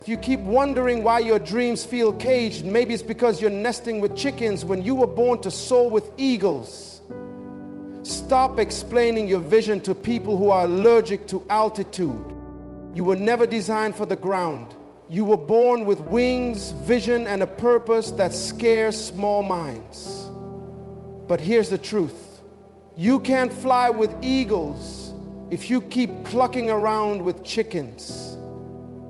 If you keep wondering why your dreams feel caged, maybe it's because you're nesting with chickens when you were born to soar with eagles. Stop explaining your vision to people who are allergic to altitude. You were never designed for the ground. You were born with wings, vision, and a purpose that scares small minds. But here's the truth. You can't fly with eagles if you keep clucking around with chickens.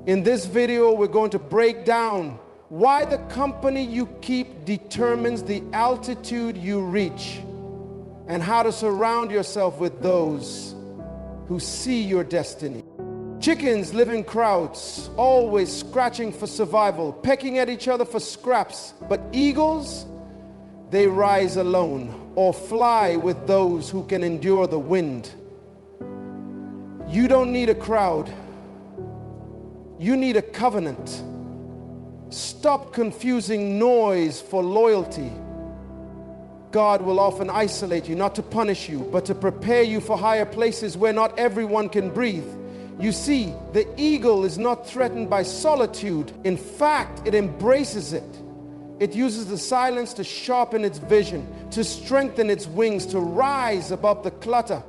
In this video, we're going to break down why the company you keep determines the altitude you reach, and how to surround yourself with those who see your destiny. Chickens live in crowds, always scratching for survival, pecking at each other for scraps. But eagles, they rise alone or fly with those who can endure the wind. You don't need a crowd. You need a covenant. Stop confusing noise for loyalty. God will often isolate you, not to punish you, but to prepare you for higher places where not everyone can breathe. You see, the eagle is not threatened by solitude. In fact, it embraces it. It uses the silence to sharpen its vision, to strengthen its wings, to rise above the clutter.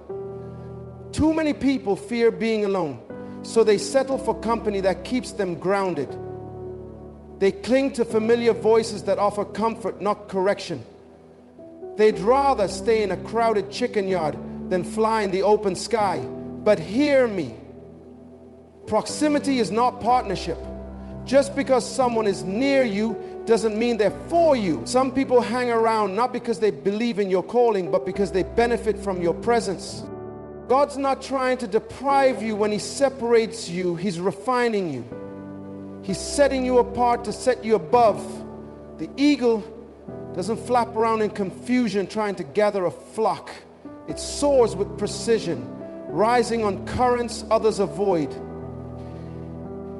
Too many people fear being alone, so they settle for company that keeps them grounded. They cling to familiar voices that offer comfort, not correction. They'd rather stay in a crowded chicken yard than fly in the open sky. But hear me. Proximity is not partnership. Just because someone is near you doesn't mean they're for you. Some people hang around not because they believe in your calling, but because they benefit from your presence. God's not trying to deprive you when He separates you. He's refining you. He's setting you apart to set you above. The eagle doesn't flap around in confusion trying to gather a flock. It soars with precision, rising on currents others avoid.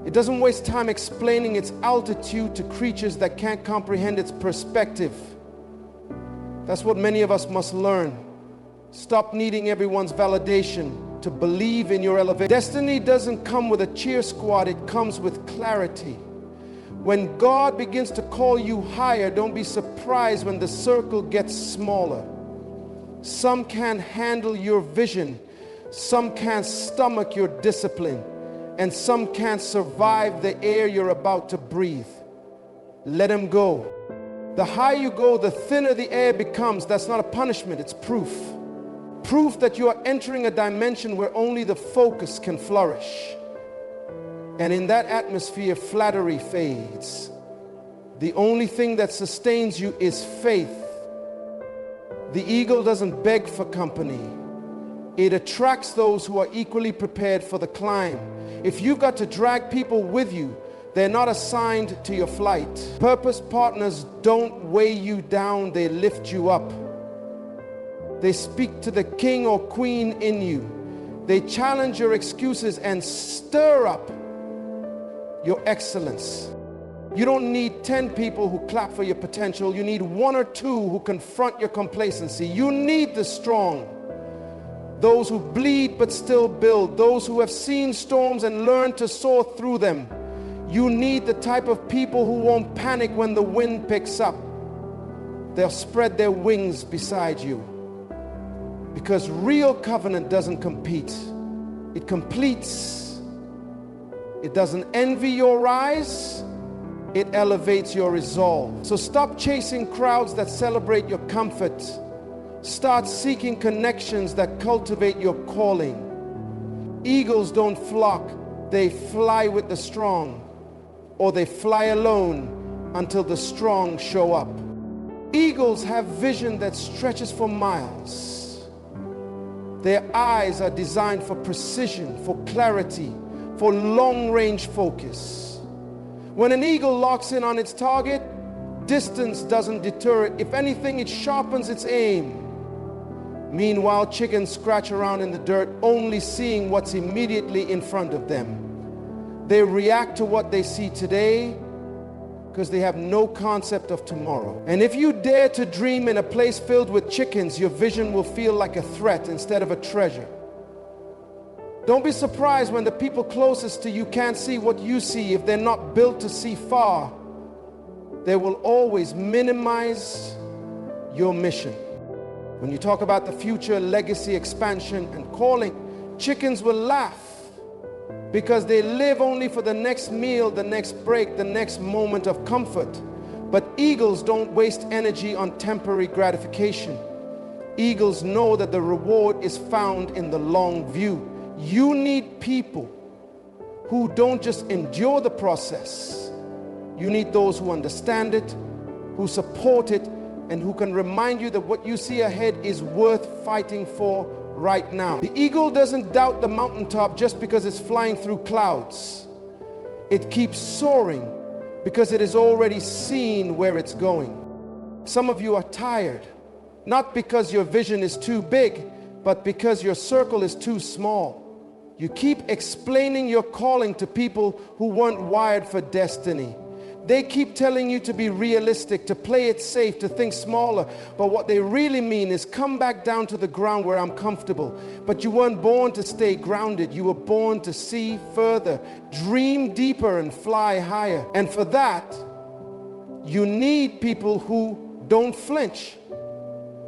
It doesn't waste time explaining its altitude to creatures that can't comprehend its perspective. That's what many of us must learn. Stop needing everyone's validation to believe in your elevation. Destiny doesn't come with a cheer squad, it comes with clarity. When God begins to call you higher, don't be surprised when the circle gets smaller. Some can't handle your vision, some can't stomach your discipline, and some can't survive the air you're about to breathe. Let them go. The higher you go, the thinner the air becomes. That's not a punishment, it's proof. Proof that you are entering a dimension where only the focus can flourish. And in that atmosphere, flattery fades. The only thing that sustains you is faith. The eagle doesn't beg for company. It attracts those who are equally prepared for the climb. If you've got to drag people with you, they're not assigned to your flight. Purpose partners don't weigh you down, they lift you up. They speak to the king or queen in you. They challenge your excuses and stir up your excellence. You don't need 10 people who clap for your potential. You need 1 or 2 who confront your complacency. You need the strong, those who bleed but still build, those who have seen storms and learned to soar through them. You need the type of people who won't panic when the wind picks up. They'll spread their wings beside you. Because real covenant doesn't compete, it completes. It doesn't envy your rise, it elevates your resolve. So stop chasing crowds that celebrate your comfort. Start seeking connections that cultivate your calling. Eagles don't flock, they fly with the strong, or they fly alone until the strong show up. Eagles have vision that stretches for miles. Their eyes are designed for precision, for clarity, for long-range focus. When an eagle locks in on its target, distance doesn't deter it. If anything, it sharpens its aim. Meanwhile, chickens scratch around in the dirt, only seeing what's immediately in front of them. They react to what they see today because they have no concept of tomorrow. And if you dare to dream in a place filled with chickens, your vision will feel like a threat instead of a treasure. Don't be surprised when the people closest to you can't see what you see. If they're not built to see far, they will always minimize your mission. When you talk about the future, legacy, expansion, and calling, chickens will laugh because they live only for the next meal, the next break, the next moment of comfort. But eagles don't waste energy on temporary gratification. Eagles know that the reward is found in the long view. You need people who don't just endure the process. You need those who understand it, who support it, and who can remind you that what you see ahead is worth fighting for right now. The eagle doesn't doubt the mountaintop just because it's flying through clouds. It keeps soaring because it has already seen where it's going. Some of you are tired, not because your vision is too big, but because your circle is too small. You keep explaining your calling to people who weren't wired for destiny. They keep telling you to be realistic, to play it safe, to think smaller. But what they really mean is come back down to the ground where I'm comfortable. But you weren't born to stay grounded. You were born to see further, dream deeper, and fly higher. And for that, you need people who don't flinch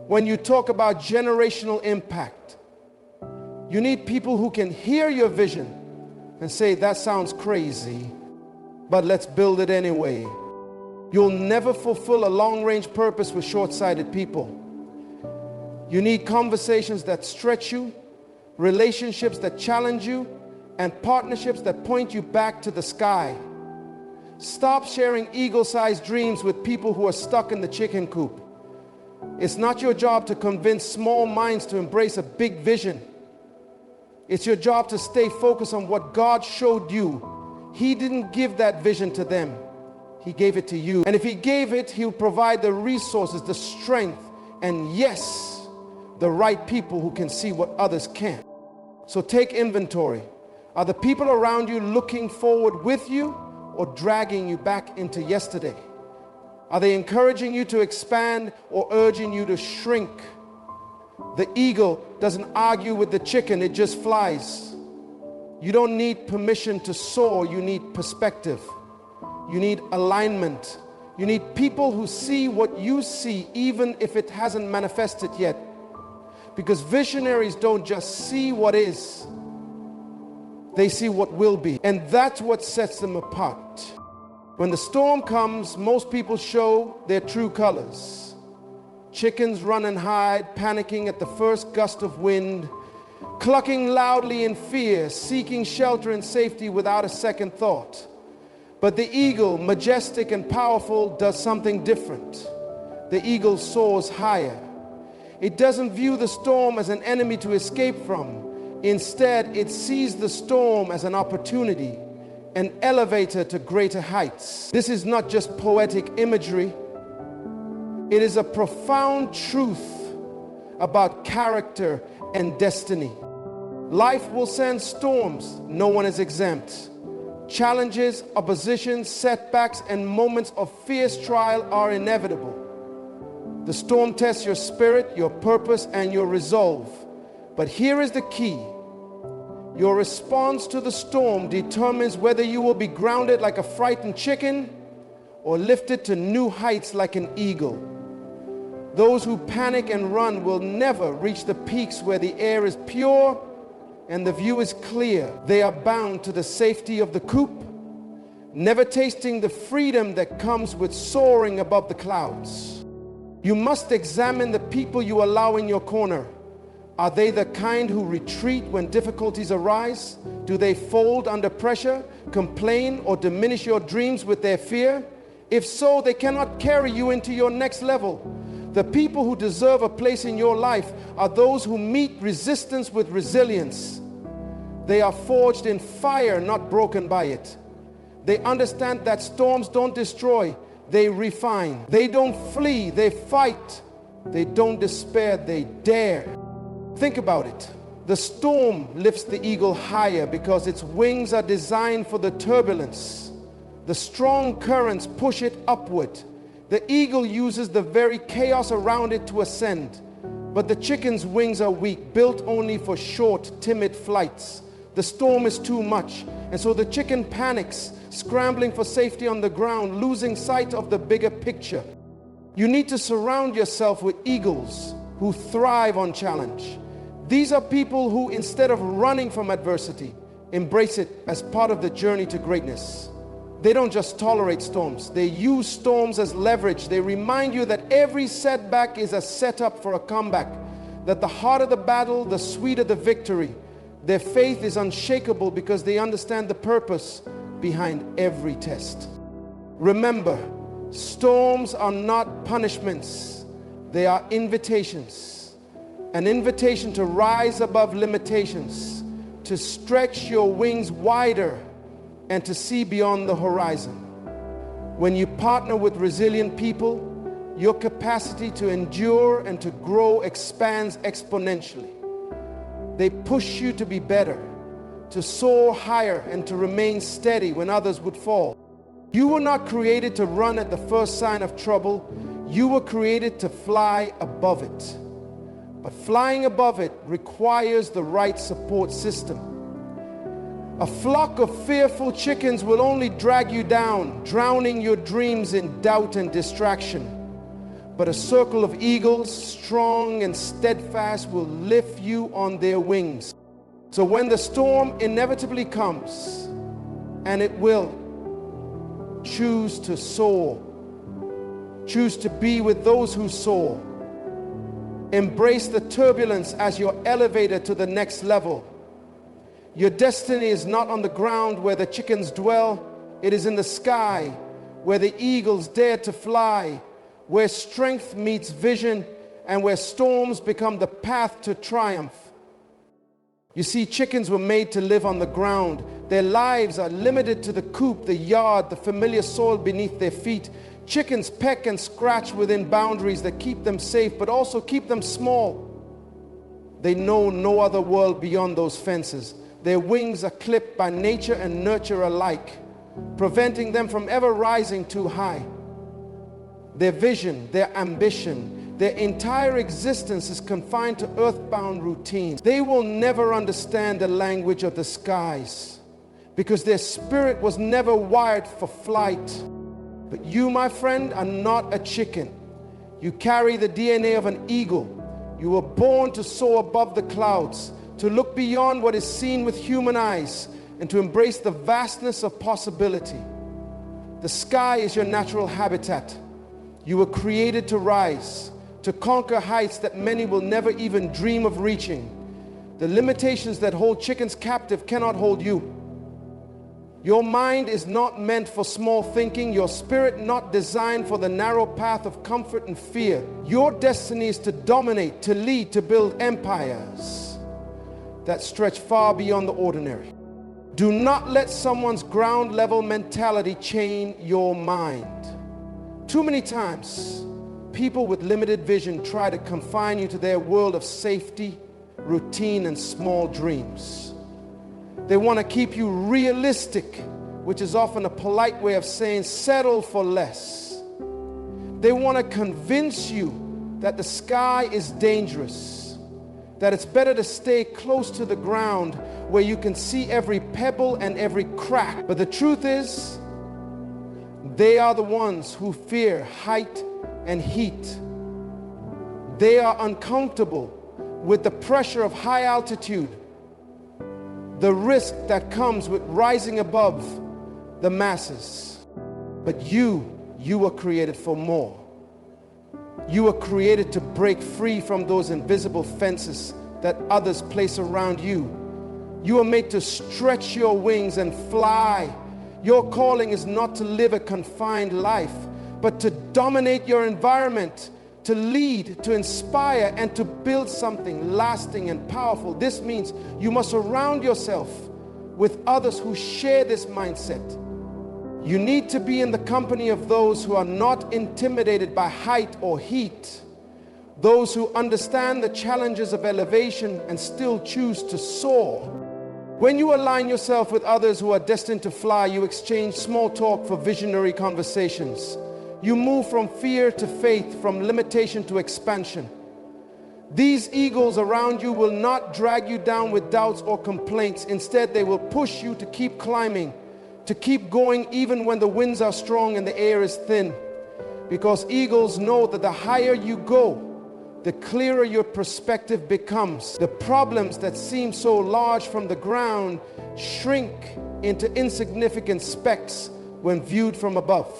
when you talk about generational impact. You need people who can hear your vision and say, that sounds crazy, but let's build it anyway. You'll never fulfill a long-range purpose with short-sighted people. You need conversations that stretch you, relationships that challenge you, and partnerships that point you back to the sky. Stop sharing eagle-sized dreams with people who are stuck in the chicken coop. It's not your job to convince small minds to embrace a big vision. It's your job to stay focused on what God showed you. He didn't give that vision to them. He gave it to you. And if He gave it, He'll provide the resources, the strength, and yes, the right people who can see what others can't. So take inventory. Are the people around you looking forward with you or dragging you back into yesterday? Are they encouraging you to expand or urging you to shrink? The eagle doesn't argue with the chicken, it just flies. You don't need permission to soar, you need perspective. You need alignment. You need people who see what you see, even if it hasn't manifested yet. Because visionaries don't just see what is, they see what will be. And that's what sets them apart. When the storm comes, most people show their true colors. Chickens run and hide, panicking at the first gust of wind, clucking loudly in fear, seeking shelter and safety without a second thought. But the eagle, majestic and powerful, does something different. The eagle soars higher. It doesn't view the storm as an enemy to escape from. Instead, it sees the storm as an opportunity, an elevator to greater heights. This is not just poetic imagery. It is a profound truth about character and destiny. Life will send storms. No one is exempt. Challenges, oppositions, setbacks, and moments of fierce trial are inevitable. The storm tests your spirit, your purpose, and your resolve. But here is the key. Your response to the storm determines whether you will be grounded like a frightened chicken or lifted to new heights like an eagle. Those who panic and run will never reach the peaks where the air is pure and the view is clear. They are bound to the safety of the coop, never tasting the freedom that comes with soaring above the clouds. You must examine the people you allow in your corner. Are they the kind who retreat when difficulties arise? Do they fold under pressure, complain, or diminish your dreams with their fear? If so, they cannot carry you into your next level. The people who deserve a place in your life are those who meet resistance with resilience. They are forged in fire, not broken by it. They understand that storms don't destroy, they refine. They don't flee, they fight. They don't despair, they dare. Think about it. The storm lifts the eagle higher because its wings are designed for the turbulence. The strong currents push it upward. The eagle uses the very chaos around it to ascend. But the chicken's wings are weak, built only for short, timid flights. The storm is too much. And so the chicken panics, scrambling for safety on the ground, losing sight of the bigger picture. You need to surround yourself with eagles who thrive on challenge. These are people who, instead of running from adversity, embrace it as part of the journey to greatness. They don't just tolerate storms. They use storms as leverage. They remind you that every setback is a setup for a comeback, that the harder the battle, the sweeter the victory. Their faith is unshakable because they understand the purpose behind every test. Remember, storms are not punishments. They are invitations. An invitation to rise above limitations, to stretch your wings wider, and to see beyond the horizon. When you partner with resilient people, your capacity to endure and to grow expands exponentially. They push you to be better, to soar higher, and to remain steady when others would fall. You were not created to run at the first sign of trouble. You were created to fly above it. But flying above it requires the right support system. A flock of fearful chickens will only drag you down, drowning your dreams in doubt and distraction. But a circle of eagles, strong and steadfast, will lift you on their wings. So when the storm inevitably comes, and it will, choose to soar. Choose to be with those who soar. Embrace the turbulence as your elevator to the next level. Your destiny is not on the ground where the chickens dwell. It is in the sky where the eagles dare to fly, where strength meets vision, and where storms become the path to triumph. You see, chickens were made to live on the ground. Their lives are limited to the coop, the yard, the familiar soil beneath their feet. Chickens peck and scratch within boundaries that keep them safe, but also keep them small. They know no other world beyond those fences. Their wings are clipped by nature and nurture alike, preventing them from ever rising too high. Their vision, their ambition, their entire existence is confined to earthbound routines. They will never understand the language of the skies because their spirit was never wired for flight. But you, my friend, are not a chicken. You carry the DNA of an eagle. You were born to soar above the clouds, to look beyond what is seen with human eyes, and to embrace the vastness of possibility. The sky is your natural habitat. You were created to rise, to conquer heights that many will never even dream of reaching. The limitations that hold chickens captive cannot hold you. Your mind is not meant for small thinking, your spirit not designed for the narrow path of comfort and fear. Your destiny is to dominate, to lead, to build empires that stretch far beyond the ordinary. Do not let someone's ground level mentality chain your mind. Too many times, people with limited vision try to confine you to their world of safety, routine, and small dreams. They want to keep you realistic, which is often a polite way of saying settle for less. They want to convince you that the sky is dangerous, that it's better to stay close to the ground where you can see every pebble and every crack. But the truth is, they are the ones who fear height and heat. They are uncomfortable with the pressure of high altitude, the risk that comes with rising above the masses. But you were created for more. You were created to break free from those invisible fences that others place around you. You were made to stretch your wings and fly. Your calling is not to live a confined life, but to dominate your environment, to lead, to inspire, and to build something lasting and powerful. This means you must surround yourself with others who share this mindset. You need to be in the company of those who are not intimidated by height or heat, those who understand the challenges of elevation and still choose to soar. When you align yourself with others who are destined to fly, you exchange small talk for visionary conversations. You move from fear to faith, from limitation to expansion. These eagles around you will not drag you down with doubts or complaints. Instead, they will push you to keep climbing, to keep going even when the winds are strong and the air is thin. Because eagles know that the higher you go, the clearer your perspective becomes. The problems that seem so large from the ground shrink into insignificant specks when viewed from above.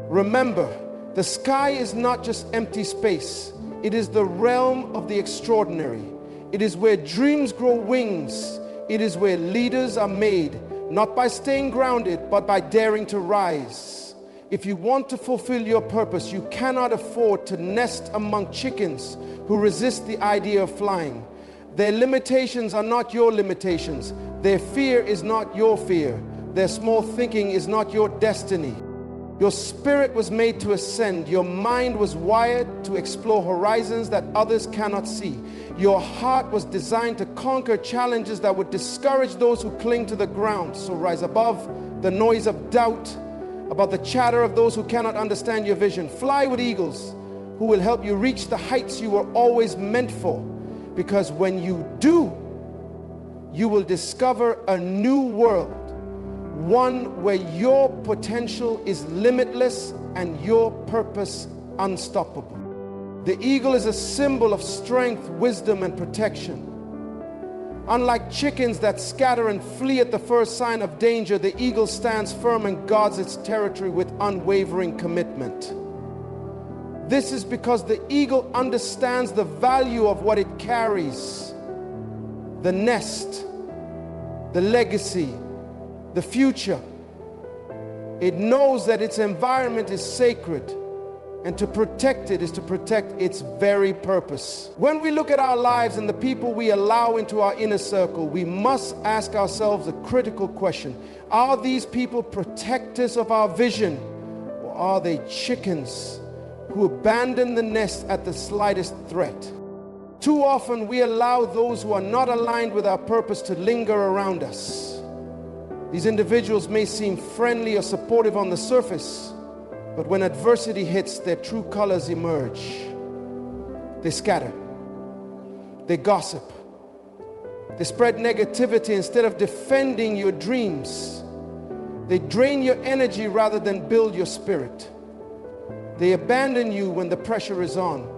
Remember, the sky is not just empty space. It is the realm of the extraordinary. It is where dreams grow wings. It is where leaders are made, not by staying grounded, but by daring to rise. If you want to fulfill your purpose, you cannot afford to nest among chickens who resist the idea of flying. Their limitations are not your limitations. Their fear is not your fear. Their small thinking is not your destiny. Your spirit was made to ascend. Your mind was wired to explore horizons that others cannot see. Your heart was designed to conquer challenges that would discourage those who cling to the ground. So rise above the noise of doubt, about the chatter of those who cannot understand your vision. Fly with eagles who will help you reach the heights you were always meant for. Because when you do, you will discover a new world, one where your potential is limitless and your purpose unstoppable. The eagle is a symbol of strength, wisdom, and protection. Unlike chickens that scatter and flee at the first sign of danger, the eagle stands firm and guards its territory with unwavering commitment. This is because the eagle understands the value of what it carries: the nest, the legacy, the future. It knows that its environment is sacred, and to protect it is to protect its very purpose. When we look at our lives and the people we allow into our inner circle, we must ask ourselves a critical question: are these people protectors of our vision, or are they chickens who abandon the nest at the slightest threat? Too often we allow those who are not aligned with our purpose to linger around us. These individuals may seem friendly or supportive on the surface, but when adversity hits, their true colors emerge. They scatter. They gossip. They spread negativity instead of defending your dreams. They drain your energy rather than build your spirit. They abandon you when the pressure is on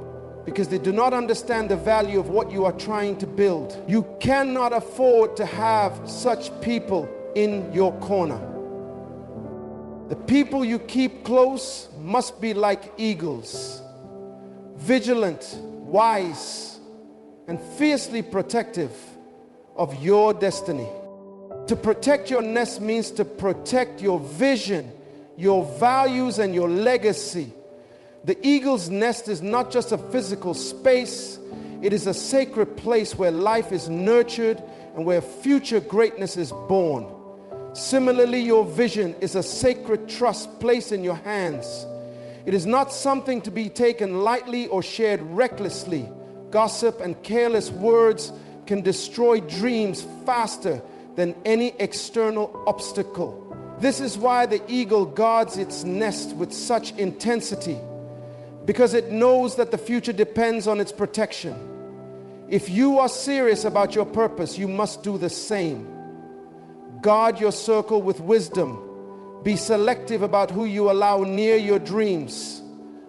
because they do not understand the value of what you are trying to build. You cannot afford to have such people in your corner. The people you keep close must be like eagles, vigilant, wise, and fiercely protective of your destiny. To protect your nest means to protect your vision, your values, and your legacy. The eagle's nest is not just a physical space, it is a sacred place where life is nurtured and where future greatness is born. Similarly, your vision is a sacred trust placed in your hands. It is not something to be taken lightly or shared recklessly. Gossip and careless words can destroy dreams faster than any external obstacle. This is why the eagle guards its nest with such intensity, because it knows that the future depends on its protection. If you are serious about your purpose, you must do the same. Guard your circle with wisdom. Be selective about who you allow near your dreams.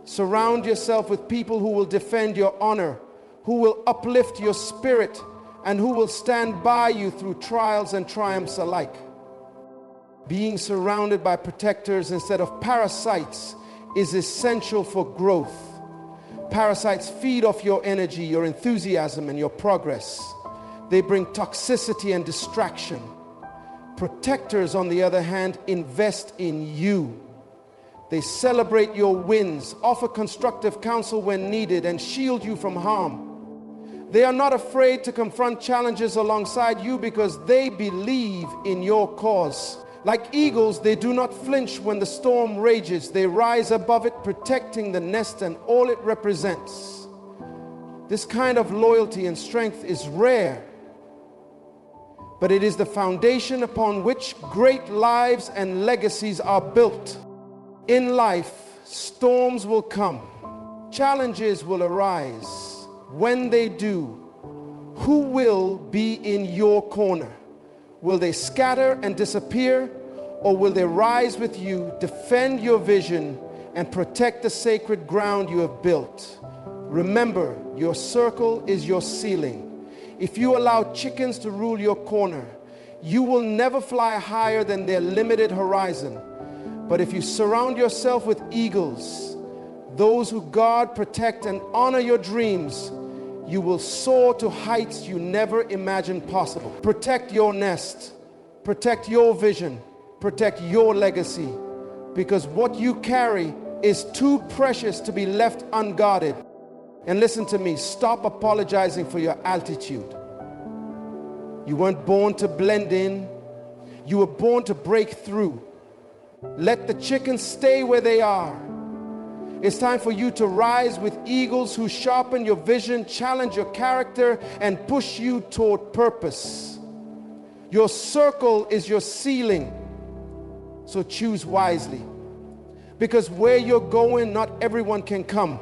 Surround yourself with people who will defend your honor, who will uplift your spirit, and who will stand by you through trials and triumphs alike. Being surrounded by protectors instead of parasites is essential for growth. Parasites feed off your energy, your enthusiasm, and your progress. They bring toxicity and distraction. Protectors, on the other hand, invest in you. They celebrate your wins, offer constructive counsel when needed, and shield you from harm. They are not afraid to confront challenges alongside you because they believe in your cause. Like eagles, they do not flinch when the storm rages. They rise above it, protecting the nest and all it represents. This kind of loyalty and strength is rare, but it is the foundation upon which great lives and legacies are built. In life, storms will come, challenges will arise, When they do, who will be in your corner? Will they scatter and disappear, or will they rise with you, defend your vision, and protect the sacred ground you have built? Remember, your circle is your ceiling. If you allow chickens to rule your corner, you will never fly higher than their limited horizon. But if you surround yourself with eagles, those who guard, protect, and honor your dreams, you will soar to heights you never imagined possible. Protect your nest, protect your vision, protect your legacy, because what you carry is too precious to be left unguarded. And listen to me, stop apologizing for your altitude. You weren't born to blend in, you were born to break through. Let the chickens stay where they are. It's time for you to rise with eagles who sharpen your vision, challenge your character, and push you toward purpose. Your circle is your ceiling, so choose wisely. Because where you're going, not everyone can come.